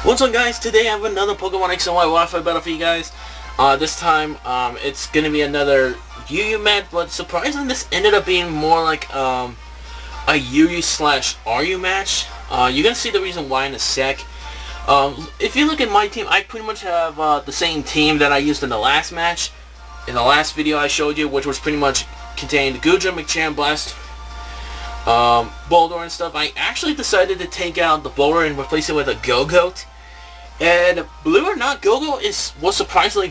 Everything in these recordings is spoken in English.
What's up, guys? Today I have another Pokemon X and Y Wi-Fi battle for you guys. This time it's gonna be another UU match, but surprisingly this ended up being more like a UU slash RU match. You're gonna see the reason why in a sec. If you look at my team, I pretty much have the same team that I used in the last match. In the last video I showed you, which was pretty much contained Goodra, McChan, Blast, Boulder and stuff. I actually decided to take out the Boulder and replace it with a Go-Goat. And believe it or not, Go-Go was surprisingly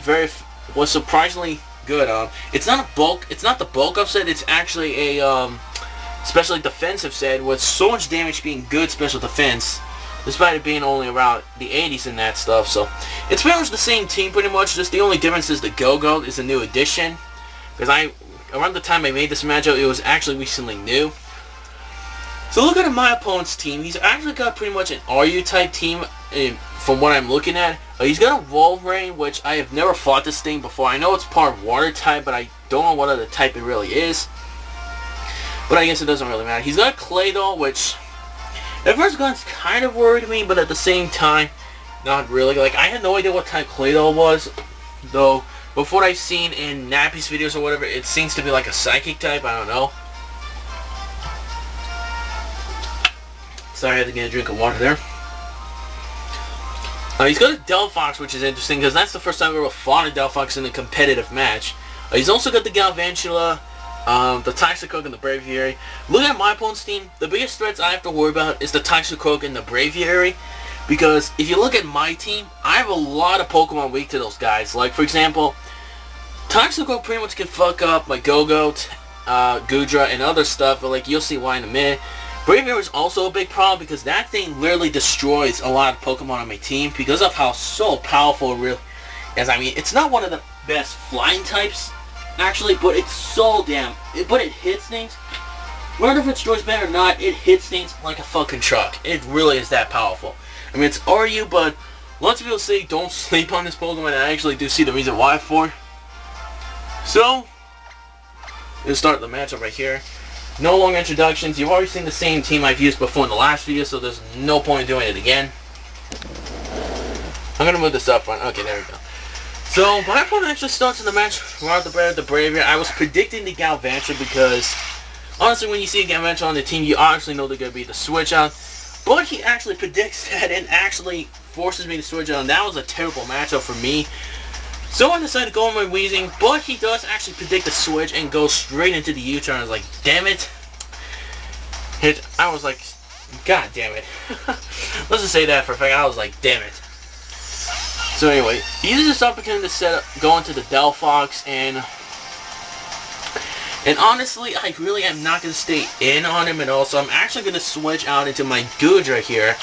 good. It's not the bulk up set. It's actually a special defensive set with so much damage being good special defense, despite it being only around the 80s and that stuff. So it's pretty much the same team, pretty much. Just the only difference is the Go-Go is a new addition. Because around the time I made this matchup, it was actually recently new. So look at my opponent's team. He's actually got pretty much an RU type team. From what I'm looking at, he's got a Wolverine, which I have never fought this thing before. I know it's part water type, but I don't know what other type it really is. But I guess it doesn't really matter. He's got Claydol, which at first glance kind of worried me, but at the same time, not really. Like, I had no idea what type Claydol was, though. With what I've seen in Nappy's videos or whatever, it seems to be like a psychic type. I don't know. Sorry, I had to get a drink of water there. He's got a Delphox, which is interesting, because that's the first time I've ever fought a Delphox in a competitive match. He's also got the Galvantula, the Toxicroak, and the Braviary. Looking at my opponent's team, the biggest threats I have to worry about is the Toxicroak and the Braviary, because if you look at my team, I have a lot of Pokemon weak to those guys. Like, for example, Toxicroak pretty much can fuck up my Go-Goat, Goodra, and other stuff, but like, you'll see why in a minute. Braviary is also a big problem because that thing literally destroys a lot of Pokemon on my team because of how so powerful it really is. I mean, it's not one of the best flying types, actually, but it's so but it hits things. Whether if it destroys better or not, it hits things like a fucking truck. It really is that powerful. I mean, it's RU, but lots of people say don't sleep on this Pokemon, and I actually do see the reason why for. So, let's start the matchup right here. No long introductions. You've already seen the same team I've used before in the last video, so there's no point in doing it again. I'm going to move this up front. Okay, there we go. So, my opponent actually starts in the match around the Braviary. I was predicting the Galvantula because, honestly, when you see a Galvantula on the team, you honestly know they're going to be the switch out. But he actually predicts that and actually forces me to switch out, and that was a terrible matchup for me. So I decided to go on my Weezing, but he does actually predict the switch and go straight into the U-turn. I was like, damn it. I was like, god damn it. Let's just say that for a fact. I was like, damn it. So anyway, he uses this opportunity to go into the Delphox, and honestly, I really am not going to stay in on him at all, so I'm actually going to switch out into my Goodra here.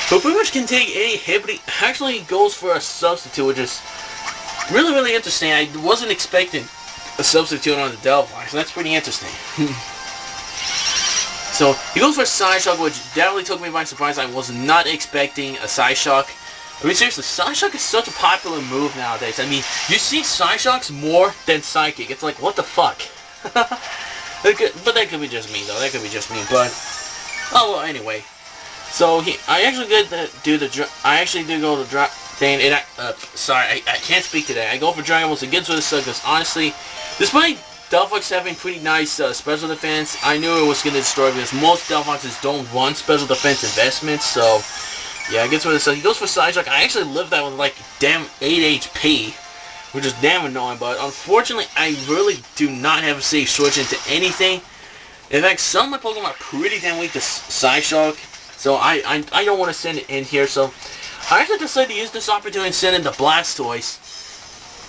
So pretty much can take any hit, but he actually goes for a substitute, which is really interesting. I wasn't expecting a substitute on the Delphox, so that's pretty interesting. So he goes for a Psyshock, which definitely took me by surprise. I was not expecting a Psyshock. I mean, seriously, Psyshock is such a popular move nowadays. I mean, you see Psyshocks more than Psychic. It's like, what the fuck? But that could be just me, though. That could be just me. But oh well. Anyway, so I actually did do go to drop. Sorry, I can't speak today. I go for Dragon Balls against with this because honestly, despite Delphox having pretty nice special defense, I knew it was going to destroy because most Delphoxes don't run special defense investments. So yeah, I guess with this, he goes for Psyshock. I actually lived that with like damn 8 HP, which is damn annoying. But unfortunately, I really do not have a safe switch into anything. In fact, some of my Pokemon are pretty damn weak to Psyshock, so I don't want to send it in here. So I actually decided to use this opportunity and send in the Blastoise.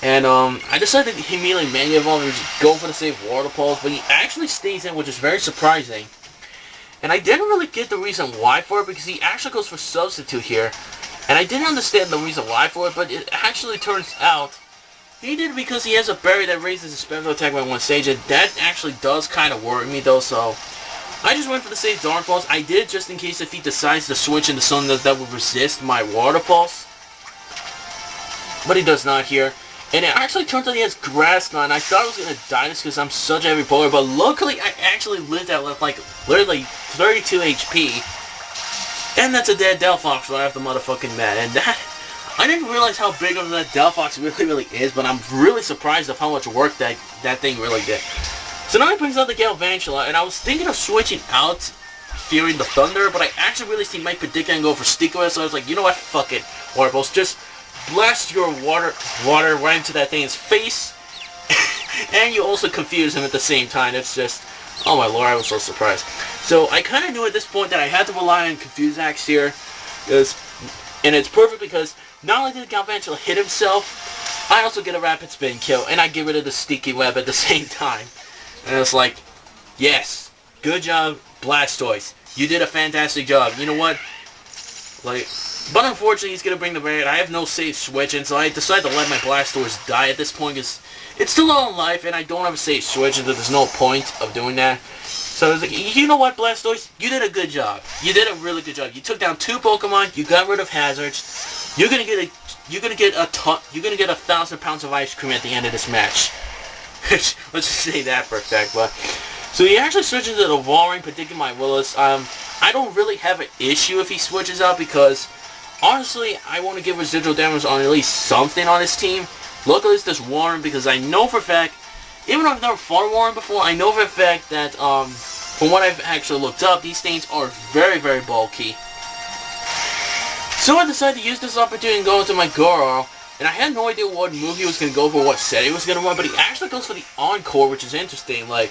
And I decided to immediately Mega Evolve and just go for the safe Water Pulse, but he actually stays in, which is very surprising. And I didn't really get the reason why for it, because he actually goes for Substitute here. And I didn't understand the reason why for it, but it actually turns out he did it because he has a berry that raises his special attack by 1 stage, and that actually does kind of worry me though, so I just went for the safe Dark Pulse. I did just in case if he decides to switch into something that would resist my Water Pulse. But he does not here. And it actually turns out he has Grass Knot. I thought I was going to die just because I'm such a heavy bowler, but luckily I actually lived out with like literally 32 HP. And that's a dead Delphox right off the motherfucking bat. And that, I didn't realize how big of that Delphox really is, but I'm really surprised of how much work that thing really did. So now he brings out the Galvantula, and I was thinking of switching out Fearing the Thunder, but I actually really see Mike predict and go for Stick-O-Ed, so I was like, you know what, fuck it. Water Pulse, just blast your water right into that thing's face, and you also confuse him at the same time. It's just, oh my lord, I was so surprised. So I kind of knew at this point that I had to rely on Confuse Axe here, and it's perfect because not only did Galvantula hit himself, I also get a Rapid Spin kill, and I get rid of the Sticky Web at the same time. And it's like, yes, good job, Blastoise. You did a fantastic job. You know what? Like, but unfortunately, he's going to bring the raid. I have no safe switch, and so I decided to let my Blastoise die at this point, because it's still on life, and I don't have a safe switch, and there's no point of doing that. So I was like, you know what, Blastoise? You did a good job. You did a really good job. You took down 2 Pokemon. You got rid of hazards. You're gonna get 1,000 pounds of ice cream at the end of this match. Let's just say that for a fact. But so he actually switches to the Walrein, predicting my Willis. I don't really have an issue if he switches out because honestly, I want to give residual damage on at least something on his team. Luckily, it's this Walrein because I know for a fact, even though I've never fought a Walrein before, I know for a fact that from what I've actually looked up, these things are very, very bulky. So I decided to use this opportunity and go into my Goro. And I had no idea what move he was going to go for, what set he was going to run, but he actually goes for the Encore, which is interesting. Like,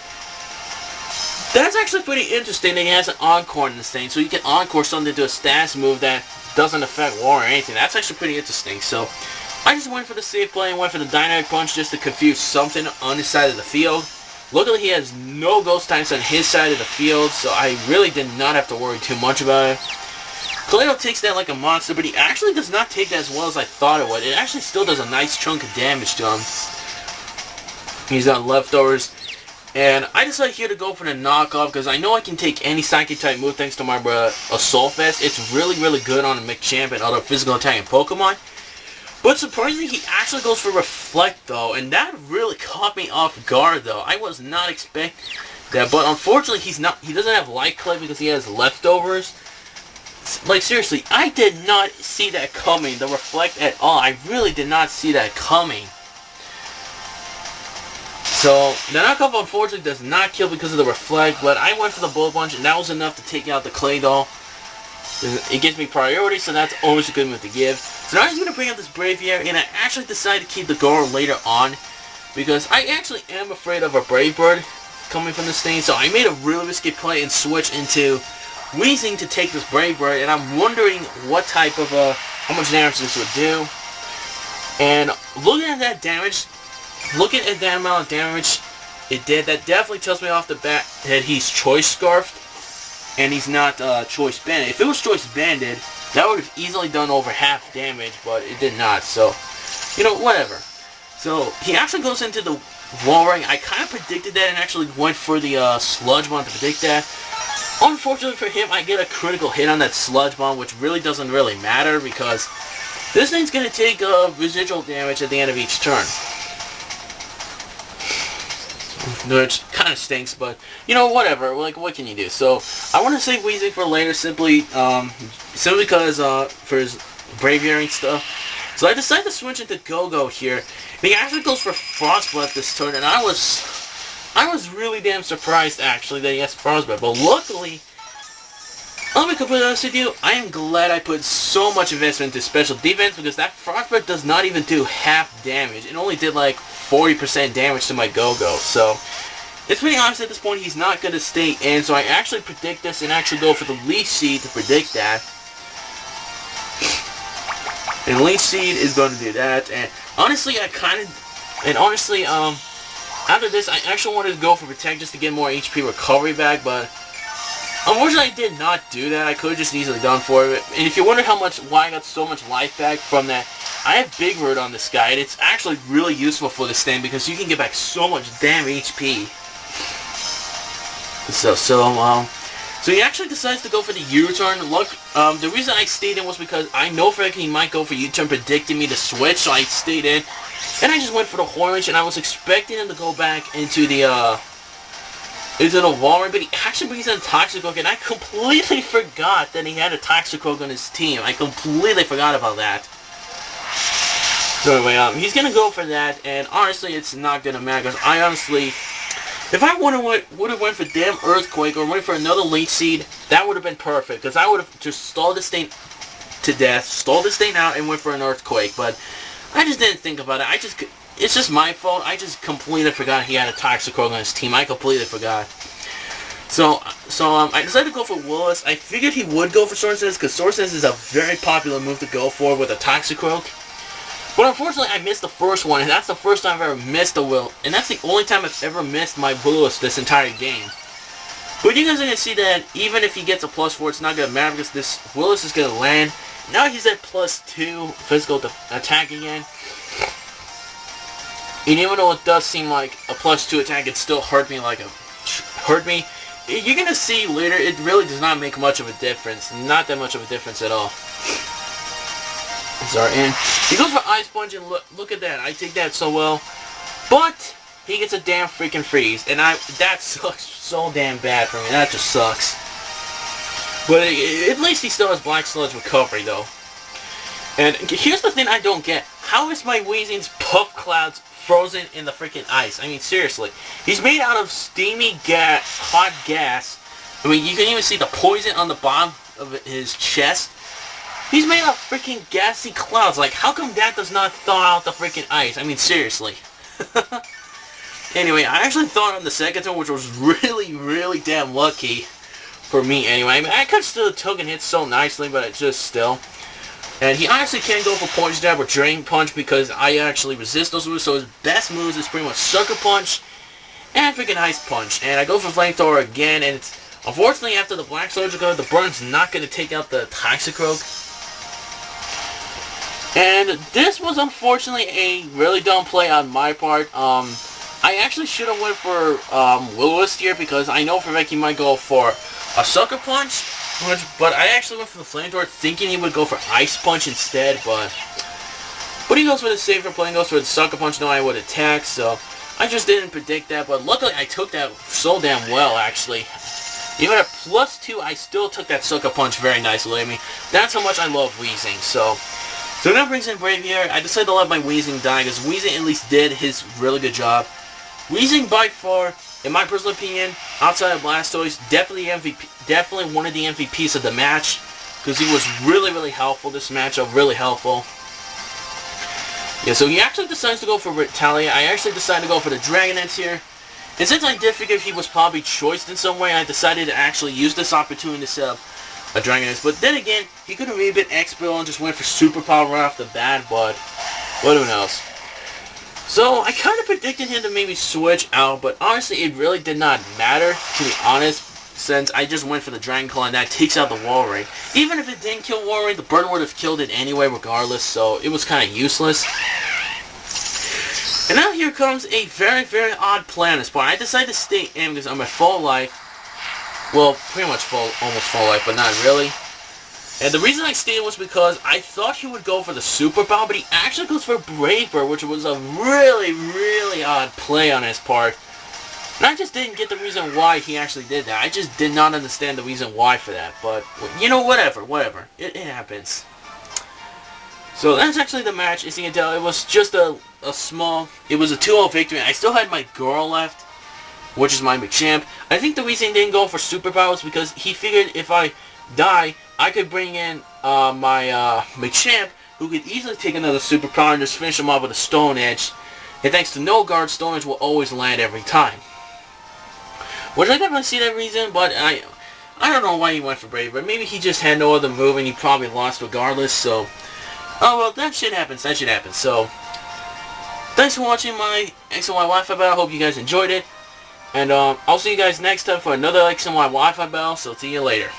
that's actually pretty interesting that he has an Encore in this thing, so you can Encore something to a status move that doesn't affect War or anything. That's actually pretty interesting. So I just went for the safe play and went for the Dynamic Punch just to confuse something on his side of the field. Luckily, he has no Ghost types on his side of the field, so I really did not have to worry too much about it. Kaleido takes that like a monster, but he actually does not take that as well as I thought it would. It actually still does a nice chunk of damage to him. He's got leftovers. And I decided here to go for the knockoff because I know I can take any Psychic type move thanks to my Assault Vest. It's really, really good on a Machamp and other physical attacking Pokemon. But surprisingly, he actually goes for Reflect though, and that really caught me off guard though. I was not expecting that, but unfortunately he doesn't have Light Clay because he has leftovers. Like seriously, I did not see that coming, the Reflect at all. I really did not see that coming. So, the knockoff unfortunately does not kill because of the Reflect, but I went for the Bullet Punch and that was enough to take out the Claydol. It gives me priority, so that's always a good move to give. So now he's going to bring up this Braviary, and I actually decided to keep the Goro later on, because I actually am afraid of a Brave Bird coming from this thing, so I made a really risky play and switch into Weezing to take this Brave Bird, and I'm wondering what type of, how much damage this would do. And looking at that damage, looking at that amount of damage it did, that definitely tells me off the bat that he's Choice Scarfed, and he's not Choice Banded. If it was Choice Banded, that would have easily done over half damage, but it did not, so, you know, whatever. So, he actually goes into the Walrein. I kind of predicted that and actually went for the Sludge Bomb to predict that. Unfortunately for him, I get a critical hit on that Sludge Bomb, which really doesn't really matter because this thing's going to take residual damage at the end of each turn. Which kind of stinks, but, you know, whatever. Like, what can you do? So, I want to save Weezing for later simply because for his Braviary stuff. So I decided to switch into Go-Go here. And he actually goes for Frostbite this turn, and I was really damn surprised, actually, that he has Frostbite. But luckily, I'll be completely honest with you, I am glad I put so much investment into special defense because that Frostbite does not even do half damage. It only did like 40% damage to my Go-Go. So, it's pretty obvious at this point he's not going to stay in. So I actually predict this and actually go for the Leech Seed to predict that. And Leech Seed is going to do that. And honestly, after this, I actually wanted to go for Protect just to get more HP recovery back, but unfortunately I did not do that. I could have just easily done for it. And if you wonder why I got so much life back from that, I have Big Bird on this guy, and it's actually really useful for this thing because you can get back so much damn HP. So he actually decides to go for the U-turn. Look, the reason I stayed in was because I know for a fact he might go for U-turn, predicting me to switch, so I stayed in. And I just went for the Hornage, and I was expecting him to go back into the into the wall ring, but he actually brings in a Toxicroak, and I completely forgot that he had a Toxicroak on his team. I completely forgot about that. So anyway, he's gonna go for that, and honestly, it's not gonna matter, because I honestly, if I would have went for damn Earthquake, or went for another late seed, that would have been perfect, because I would have just stalled this thing to death, stalled this thing out, and went for an Earthquake, but I just didn't think about it. It's just my fault. I just completely forgot he had a Toxicroak on his team. I completely forgot. So I decided to go for Willis. I figured he would go for Sword Sense, because Sword Sense is a very popular move to go for with a Toxicroak. But unfortunately, I missed the first one, and that's the first time I've ever missed a Will, and that's the only time I've ever missed my Willis this entire game. But you guys are going to see that even if he gets a +4, it's not going to matter, because this Willis is going to land. Now he's at +2 physical attack again. And even though it does seem like a +2 attack, it still hurt me. You're going to see later, it really does not make much of a difference. Not that much of a difference at all. Sorry, and he goes for Ice Punch, and look at that. I take that so well. But he gets a damn freaking freeze, and that sucks so damn bad for me. That just sucks. But at least he still has Black Sludge recovery, though. And here's the thing I don't get. How is my Weezing's Puff Clouds frozen in the freaking ice? I mean, seriously. He's made out of steamy gas, hot gas. I mean, you can even see the poison on the bottom of his chest. He's made of freaking gassy clouds. Like, how come that does not thaw out the freaking ice? I mean, seriously. Anyway, I actually thawed on the second turn, which was really, really damn lucky for me anyway. I mean, I could still took and hit so nicely, but it's just still. And he honestly can't go for Poison Jab or Drain Punch because I actually resist those moves, so his best moves is pretty much Sucker Punch and freaking Ice Punch. And I go for Flamethrower again, and it's unfortunately after the Black Surgical, the burn's not going to take out the Toxicroak. And this was unfortunately a really dumb play on my part. I actually should have went for Willis here because I know for Vic he might go for a Sucker Punch. But I actually went for the Flamethrower thinking he would go for Ice Punch instead. But he goes for the safer play and goes for the Sucker Punch knowing I would attack. So I just didn't predict that. But luckily I took that so damn well actually. Even at +2 I still took that Sucker Punch very nicely. I mean, that's how much I love Weezing. So that brings in Braviary. I decided to let my Weezing die because Weezing at least did his really good job. Weezing by far, in my personal opinion, outside of Blastoise, definitely one of the MVPs of the match because he was really, really helpful this matchup, really helpful. Yeah, so he actually decides to go for Retaliate. I actually decided to go for the Dragonite here. And since I did figure he was probably choiced in some way, I decided to actually use this opportunity to set up a Dragonite. But then again, he could have maybe been X-Bill and just went for Super Power right off the bat, but who knows. So I kind of predicted him to maybe switch out, but honestly it really did not matter, to be honest, since I just went for the Dragon Claw and that takes out the Wall Ring. Even if it didn't kill Wall Ring, the burn would have killed it anyway regardless, so it was kind of useless. And now here comes a very, very odd play on this part. I decided to stay in because I'm at full life. Well, pretty much almost full life, but not really. And the reason I stayed was because I thought he would go for the Super Power, but he actually goes for Brave Bird, which was a really, really odd play on his part. And I just didn't get the reason why he actually did that. I just did not understand the reason why for that. But, you know, whatever. It happens. So that's actually the match. As you can tell, it was just it was a 2-0 victory. I still had my girl left, which is my Machamp. I think the reason he didn't go for superpowers because he figured if I die, I could bring in my Machamp, who could easily take another superpower and just finish him off with a Stone Edge. And thanks to No Guard, Stone Edge will always land every time. Which I definitely see that reason, but I don't know why he went for Brave Bird. Maybe he just had no other move and he probably lost regardless, so oh well, that shit happens, So thanks for watching my X and Y Wi-Fi battle. I hope you guys enjoyed it. And I'll see you guys next time for another X and Y Wi-Fi battle, so see you later.